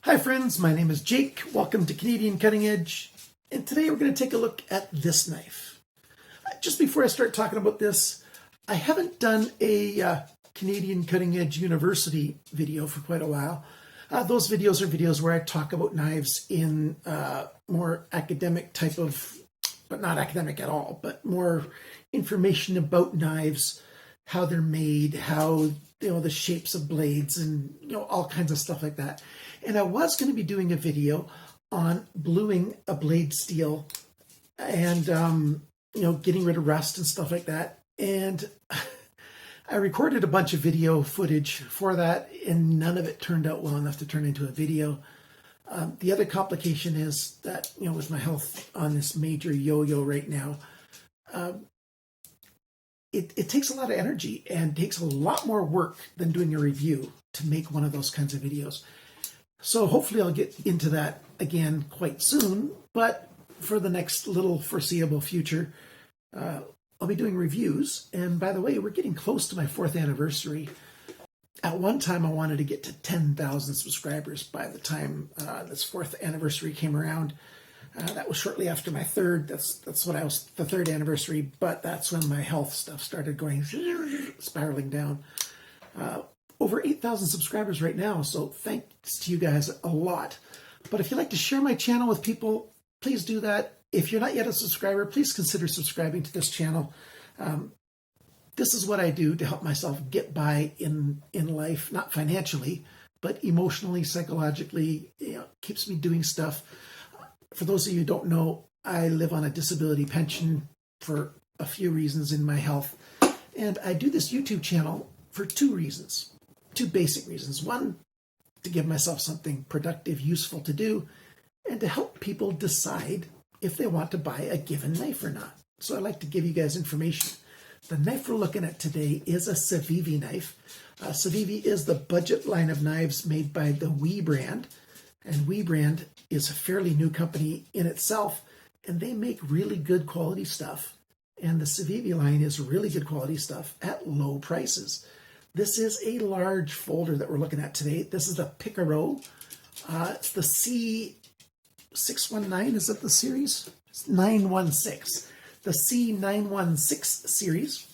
Hi friends, my name is Jake. Welcome to Canadian Cutting Edge. And today we're going to take a look at this knife. Just before I start talking about this, I haven't done a Canadian Cutting Edge University video for quite a while. Those videos are videos where I talk about knives in more academic type of, but not academic at all, but more information about knives, how they're made, how, the shapes of blades and, all kinds of stuff like that. And I was going to be doing a video on bluing a blade steel and, getting rid of rust and stuff like that. And I recorded a bunch of video footage for that, and none of it turned out well enough to turn into a video. The other complication is that, with my health on this major yo-yo right now, it takes a lot of energy and takes a lot more work than doing a review to make one of those kinds of videos. So hopefully I'll get into that again quite soon, but for the next little foreseeable future, I'll be doing reviews. And by the way, we're getting close to my 4th anniversary. At one time, I wanted to get to 10,000 subscribers by the time this 4th anniversary came around. That was shortly after my 3rd. That's when I was the 3rd anniversary, but that's when my health stuff started going spiraling down. Over 8,000 subscribers right now, so thanks to you guys a lot. But if you'd like to share my channel with people, please do that. If you're not yet a subscriber, please consider subscribing to this channel. This is what I do to help myself get by in life, not financially, but emotionally, psychologically. Keeps me doing stuff. For those of you who don't know, I live on a disability pension for a few reasons in my health. And I do this YouTube channel for 2 reasons, 2 basic reasons. One, to give myself something productive, useful to do, and to help people decide if they want to buy a given knife or not. So I like to give you guys information. The knife we're looking at today is a CIVIVI knife. CIVIVI is the budget line of knives made by the WE brand. And WE brand is a fairly new company in itself, and they make really good quality stuff. And the CIVIVI line is really good quality stuff at low prices. This is a large folder that we're looking at today. This is the Picaro. It's the C619, is that the series? It's 916. The C916 series,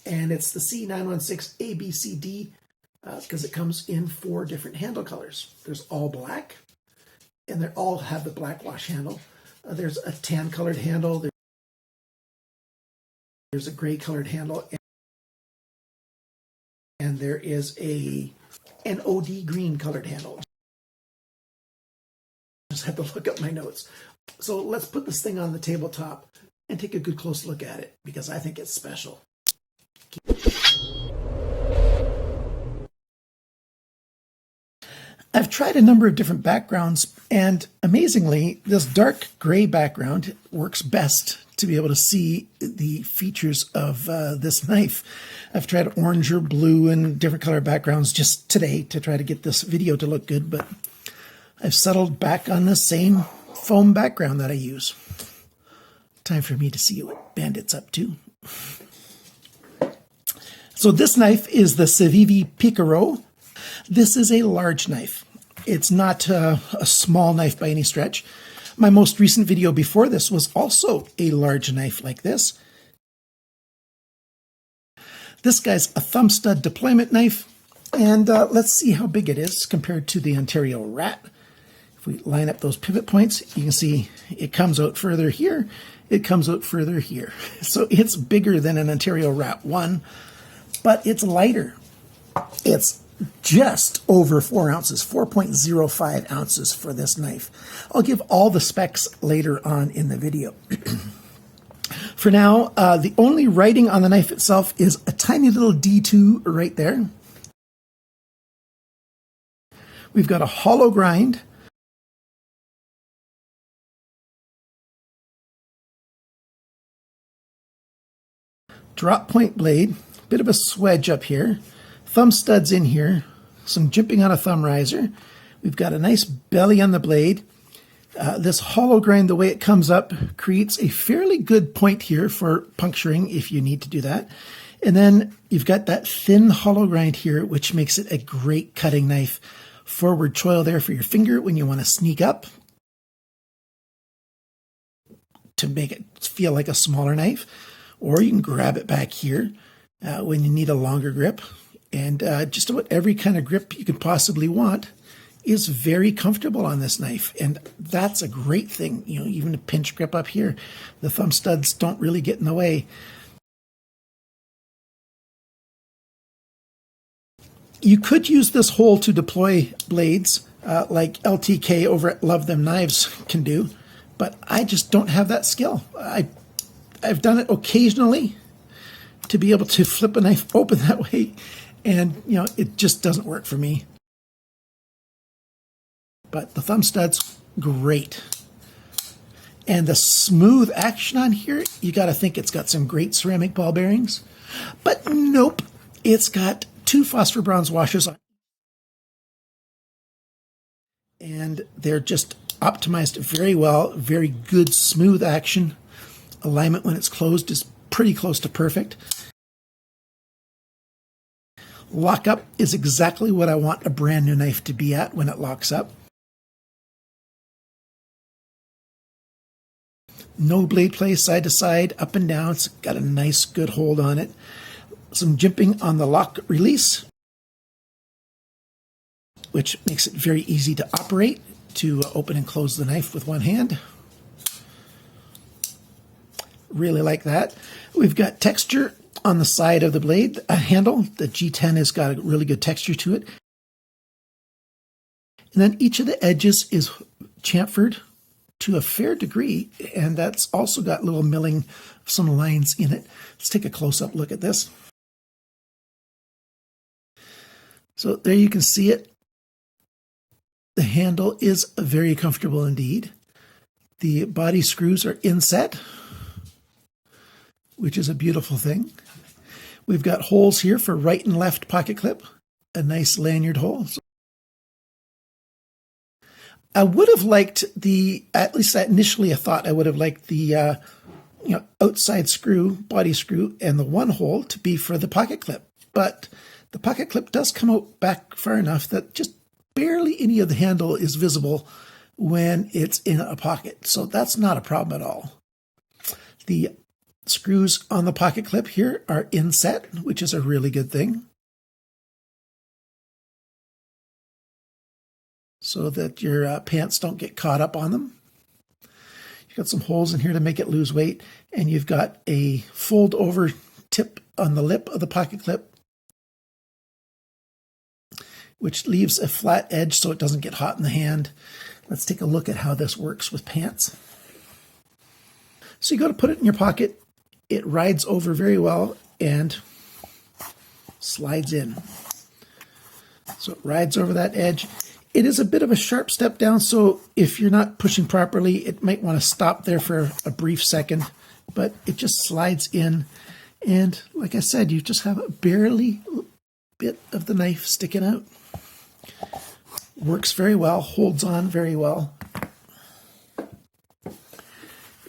and it's the C916 ABCD because it comes in 4 different handle colors. There's all black, and they all have the black wash handle. There's a tan colored handle. There's a gray colored handle, and there is an OD green colored handle. Just had to look up my notes. So let's put this thing on the tabletop and take a good close look at it, because I think it's special. I've tried a number of different backgrounds, and amazingly, this dark gray background works best to be able to see the features of this knife. I've tried orange or blue and different color backgrounds just today to try to get this video to look good, but I've settled back on the same foam background that I use. Time for me to see what Bandit's up to. So this knife is the CIVIVI Picaro. This is a large knife. It's not a small knife by any stretch. My most recent video before this was also a large knife like this. This guy's a thumb stud deployment knife, and let's see how big it is compared to the Ontario Rat. If we line up those pivot points, you can see it comes out further here, it comes out further here. So it's bigger than an Ontario Rat 1, but it's lighter. It's just over 4 ounces, 4.05 ounces for this knife. I'll give all the specs later on in the video. For now, the only writing on the knife itself is a tiny little D2 right there. We've got a hollow grind. Drop point blade, bit of a swedge up here. Thumb studs in here, some jimping on a thumb riser. We've got a nice belly on the blade. This hollow grind, the way it comes up, creates a fairly good point here for puncturing if you need to do that. And then you've got that thin hollow grind here, which makes it a great cutting knife forward choil there for your finger when you want to sneak up to make it feel like a smaller knife, or you can grab it back here when you need a longer grip. And just about every kind of grip you could possibly want is very comfortable on this knife, and that's a great thing. You know, even a pinch grip up here, the thumb studs don't really get in the way. You could use this hole to deploy blades like LTK over at Love Them Knives can do, but I just don't have that skill. I've done it occasionally to be able to flip a knife open that way, and you know, it just doesn't work for me. But the thumb studs, great. And the smooth action on here, you got to think it's got some great ceramic ball bearings. But nope, it's got 2 phosphor bronze washers on. And they're just optimized very well. Very good smooth action. Alignment when it's closed is pretty close to perfect. Lockup is exactly what I want a brand new knife to be at when it locks up. No blade play side to side, up and down. It's got a nice, good hold on it. Some jimping on the lock release, which makes it very easy to operate, to open and close the knife with one hand. Really like that. We've got texture on the side of the blade handle. The G10 has got a really good texture to it. And then each of the edges is chamfered to a fair degree, and that's also got little milling of some lines in it. Let's take a close-up look at this. So there you can see it. The handle is very comfortable indeed. The body screws are inset, which is a beautiful thing. We've got holes here for right and left pocket clip, a nice lanyard hole. I would have liked at least initially I thought I would have liked the outside screw, body screw, and the one hole to be for the pocket clip. But the pocket clip does come out back far enough that just barely any of the handle is visible when it's in a pocket. So that's not a problem at all. The screws on the pocket clip here are inset, which is a really good thing, so that your pants don't get caught up on them. You've got some holes in here to make it lose weight, and you've got a fold over tip on the lip of the pocket clip, which leaves a flat edge so it doesn't get hot in the hand. Let's take a look at how this works with pants. So you go to put it in your pocket, it rides over very well and slides in. So it rides over that edge. It is a bit of a sharp step down, so if you're not pushing properly, it might want to stop there for a brief second, but it just slides in. And like I said, you just have a barely bit of the knife sticking out. Works very well, holds on very well.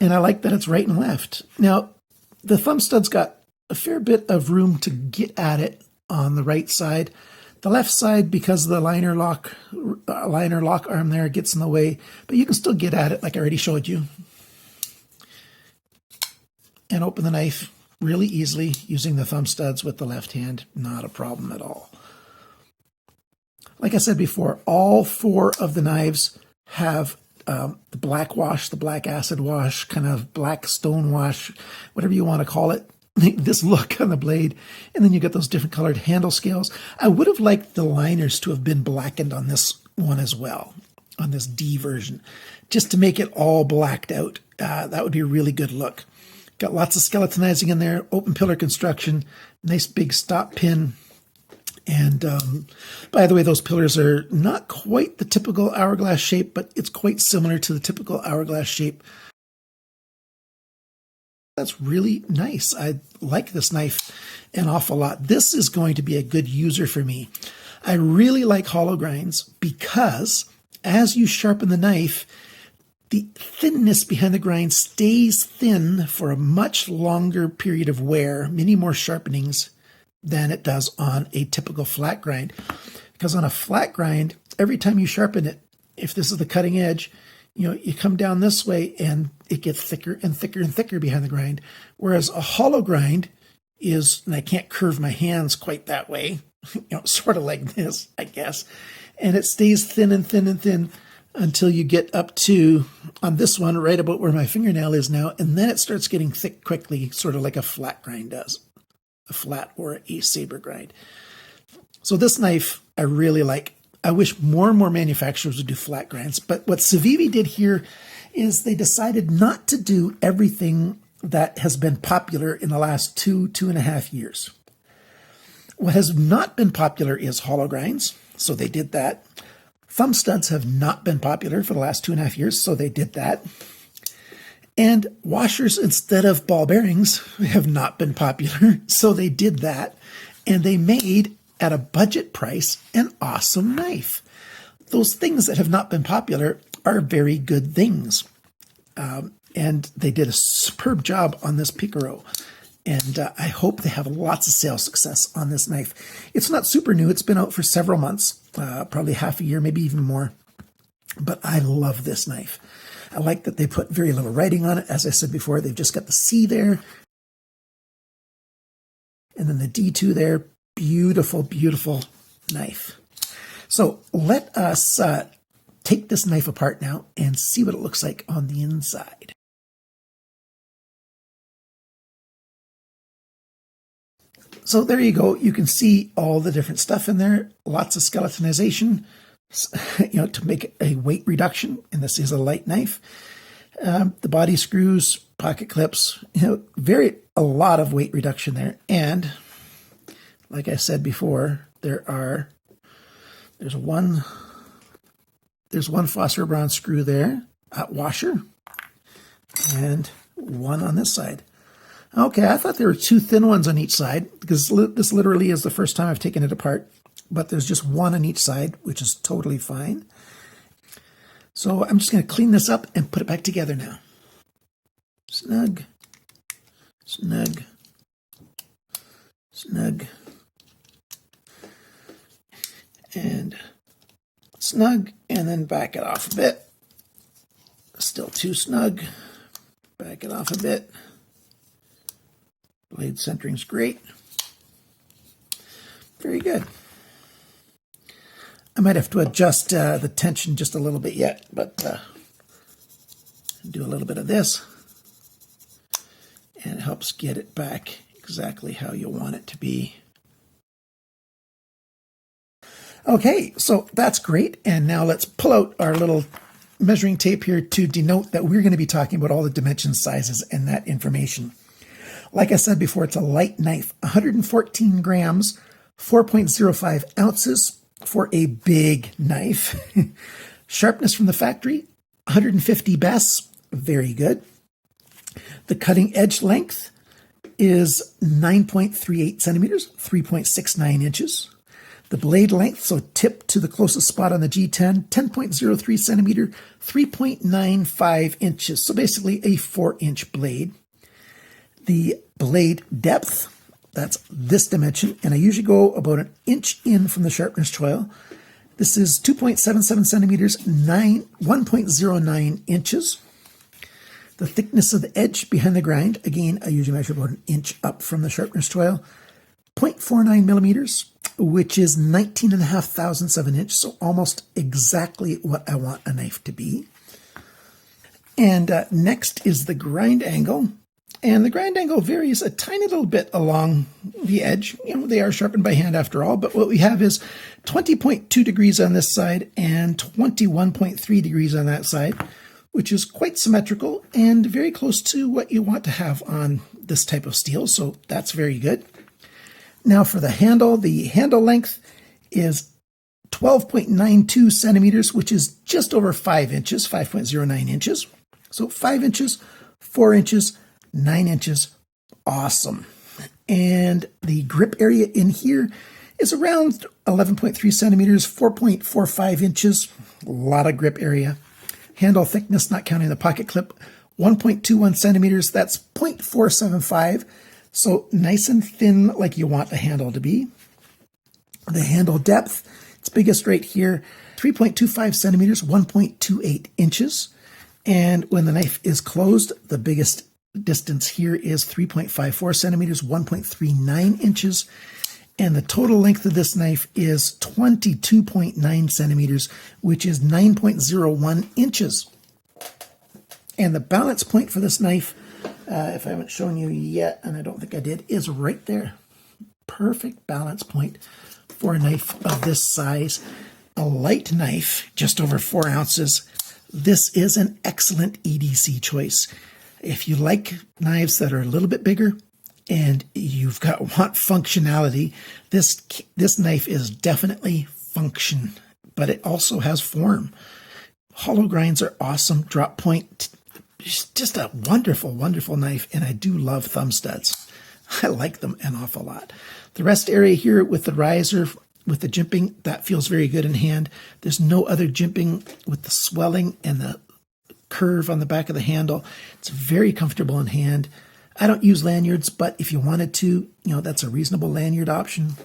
And I like that it's right and left. Now, the thumb stud's got a fair bit of room to get at it on the right side. The left side, because the liner lock arm there gets in the way, but you can still get at it like I already showed you. And open the knife really easily using the thumb studs with the left hand. Not a problem at all. Like I said before, all 4 of the knives have the black wash, the black acid wash, kind of black stone wash, whatever you want to call it, this look on the blade. And then you get those different colored handle scales. I would have liked the liners to have been blackened on this one as well, on this D version, just to make it all blacked out. That would be a really good look. Got lots of skeletonizing in there, open pillar construction, nice big stop pin. And by the way, those pillars are not quite the typical hourglass shape, but it's quite similar to the typical hourglass shape. That's really nice. I like this knife an awful lot. This is going to be a good user for me. I really like hollow grinds because as you sharpen the knife, the thinness behind the grind stays thin for a much longer period of wear, many more sharpenings than it does on a typical flat grind. Because on a flat grind, every time you sharpen it, if this is the cutting edge, you come down this way and it gets thicker and thicker and thicker behind the grind. Whereas a hollow grind is, and I can't curve my hands quite that way, sort of like this, I guess. And it stays thin and thin and thin until you get up to, on this one, right about where my fingernail is now. And then it starts getting thick quickly, sort of like a flat grind does, a flat or a saber grind. So this knife I really like. I wish more and more manufacturers would do flat grinds. But what CIVIVI did here is they decided not to do everything that has been popular in the last 2.5 years. What has not been popular is hollow grinds, so they did that. Thumb studs have not been popular for the last 2.5 years, so they did that. And washers instead of ball bearings have not been popular, so they did that. And they made, at a budget price, an awesome knife. Those things that have not been popular are very good things. And they did a superb job on this Picaro. And I hope they have lots of sales success on this knife. It's not super new. It's been out for several months, probably half a year, maybe even more. But I love this knife. I like that they put very little writing on it. As I said before, they've just got the C there. And then the D2 there. Beautiful, beautiful knife. So let us take this knife apart now and see what it looks like on the inside. So there you go. You can see all the different stuff in there. Lots of skeletonization, to make a weight reduction. And this is a light knife. The body screws, pocket clips, a lot of weight reduction there. And like I said before, there's one phosphor bronze screw there, washer, and one on this side. Okay, I thought there were two thin ones on each side, because this literally is the first time I've taken it apart, but there's just one on each side, which is totally fine. So I'm just going to clean this up and put it back together now. Snug, snug, snug, and snug, and then back it off a bit. Still too snug. Back it off a bit. Blade centering's great. Very good. I might have to adjust the tension just a little bit yet, but do a little bit of this, and it helps get it back exactly how you want it to be. Okay, so that's great. And now let's pull out our little measuring tape here to denote that we're going to be talking about all the dimensions, sizes, and that information. Like I said before, it's a light knife, 114 grams, 4.05 ounces for a big knife. Sharpness from the factory, 150 bess, very good. The cutting edge length is 9.38 centimeters, 3.69 inches. The blade length, so tip to the closest spot on the G10, 10.03 centimeter, 3.95 inches. So basically a 4-inch blade. The blade depth, that's this dimension, and I usually go about an inch in from the sharpener's choil. This is 2.77 centimeters, 1.09 inches. The thickness of the edge behind the grind, again, I usually measure about an inch up from the sharpener's choil. 0.49 millimeters, which is 19.5 thousandths of an inch, so almost exactly what I want a knife to be. And next is the grind angle. And the grind angle varies a tiny little bit along the edge. They are sharpened by hand after all, but what we have is 20.2 degrees on this side and 21.3 degrees on that side, which is quite symmetrical and very close to what you want to have on this type of steel, so that's very good. Now for the handle length is 12.92 centimeters, which is just over 5 inches, 5.09 inches. So 5 inches, 4 inches, 9 inches, awesome. And the grip area in here is around 11.3 centimeters, 4.45 inches, a lot of grip area. Handle thickness, not counting the pocket clip, 1.21 centimeters, that's 0.475. So nice and thin like you want a handle to be. The handle depth It's biggest right here, 3.25 centimeters, 1.28 inches. And when the knife is closed, the biggest distance here is 3.54 centimeters, 1.39 inches. And the total length of this knife is 22.9 centimeters, which is 9.01 inches. And the balance point for this knife, if I haven't shown you yet, and I don't think I did, is right there. Perfect balance point for a knife of this size. A light knife, just over 4 ounces. This is an excellent EDC choice. If you like knives that are a little bit bigger and want functionality, this knife is definitely function, but it also has form. Hollow grinds are awesome. Drop point, just a wonderful, wonderful knife, and I do love thumb studs. I like them an awful lot. The rest area here with the riser, with the jimping, that feels very good in hand. There's no other jimping with the swelling and the curve on the back of the handle. It's very comfortable in hand. I don't use lanyards, but if you wanted to, that's a reasonable lanyard option.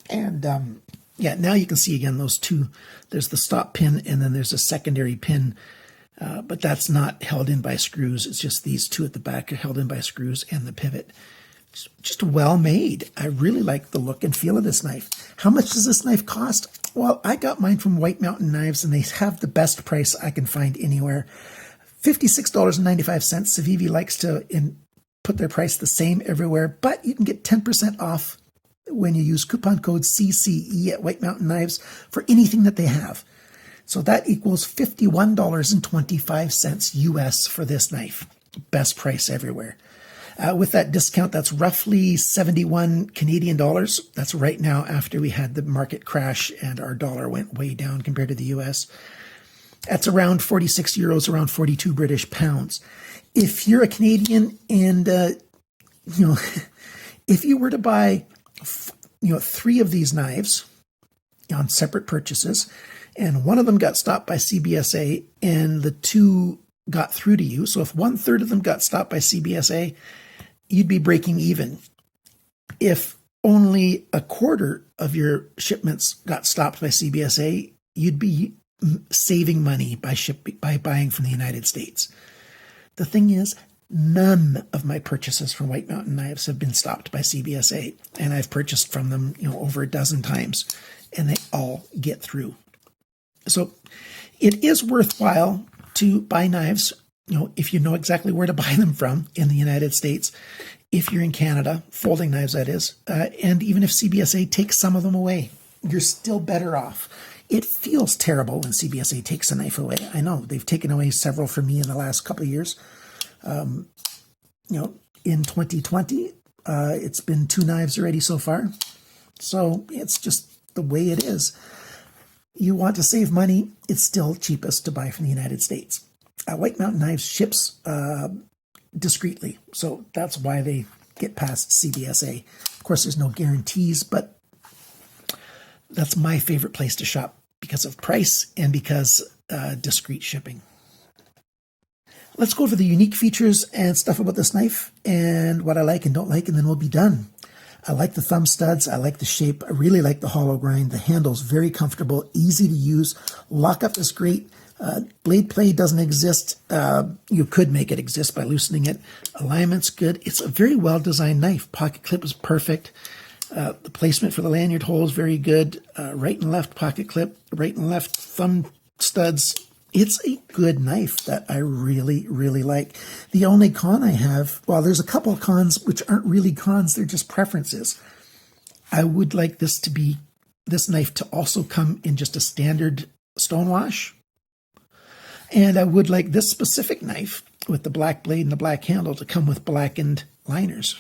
And yeah, now you can see again those two. There's the stop pin and then there's a secondary pin, but that's not held in by screws. It's just these two at the back are held in by screws and the pivot. Just well made. I really like the look and feel of this knife. How much does this knife cost? Well, I got mine from White Mountain Knives, and they have the best price I can find anywhere. $56.95. CIVIVI likes to put their price the same everywhere, but you can get 10% off when you use coupon code CCE at White Mountain Knives for anything that they have. So that equals $51.25 US for this knife. Best price everywhere. With that discount, that's roughly 71 Canadian dollars. That's right now after we had the market crash and our dollar went way down compared to the US. That's around 46 euros, around 42 British pounds. If you're a Canadian and, if you were to buy, 3 of these knives on separate purchases, and one of them got stopped by CBSA and the 2 got through to you, so if 1/3 of them got stopped by CBSA, you'd be breaking even. If only 1/4 of your shipments got stopped by CBSA, you'd be saving money by buying from the United States. The thing is, none of my purchases from White Mountain Knives have been stopped by CBSA, and I've purchased from them, over a dozen times, and they all get through. So it is worthwhile to buy knives, if you know exactly where to buy them from in the United States. If you're in Canada, folding knives, that is, and even if CBSA takes some of them away, you're still better off. It feels terrible when CBSA takes a knife away. I know they've taken away several from me in the last couple of years. In 2020, it's been 2 knives already so far. So it's just the way it is. You want to save money, it's still cheapest to buy from the United States. White Mountain Knives ships discreetly, so that's why they get past CBSA. Of course, there's no guarantees, but that's my favorite place to shop because of price and because discreet shipping. Let's go over the unique features and stuff about this knife and what I like and don't like, and then we'll be done. I like the thumb studs. I like the shape. I really like the hollow grind. The handle's very comfortable, easy to use. Lockup is great. Blade play doesn't exist. You could make it exist by loosening it. Alignment's good. It's a very well-designed knife. Pocket clip is perfect. The placement for the lanyard hole is very good. Right and left pocket clip, right and left thumb studs. It's a good knife that I really, really like. The only con I have, well, there's a couple of cons which aren't really cons. They're just preferences. I would like this knife to also come in just a standard stonewash. And I would like this specific knife with the black blade and the black handle to come with blackened liners.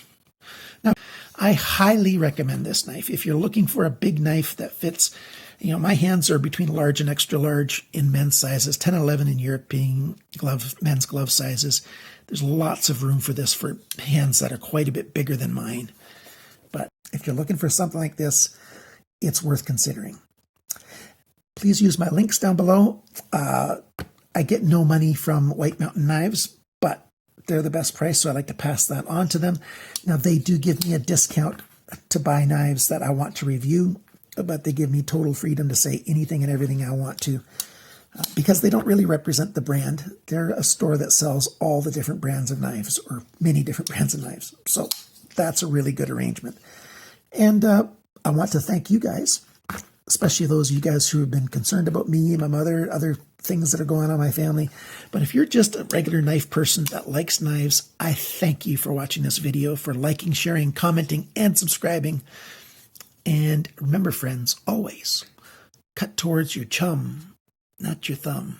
Now, I highly recommend this knife. If you're looking for a big knife that fits, my hands are between large and extra large in men's sizes, 10 and 11 in European men's glove sizes. There's lots of room for this for hands that are quite a bit bigger than mine. But if you're looking for something like this, it's worth considering. Please use my links down below. I get no money from White Mountain Knives, but they're the best price, so I like to pass that on to them. Now, they do give me a discount to buy knives that I want to review. but they give me total freedom to say anything and everything I want to. Because they don't really represent the brand. They're a store that sells all the different brands of knives, or many different brands of knives. So that's a really good arrangement. And I want to thank you guys, especially those of you guys who have been concerned about me, my mother, other things that are going on in my family. But if you're just a regular knife person that likes knives, I thank you for watching this video, for liking, sharing, commenting, and subscribing. And remember, friends, always cut towards your chum, not your thumb.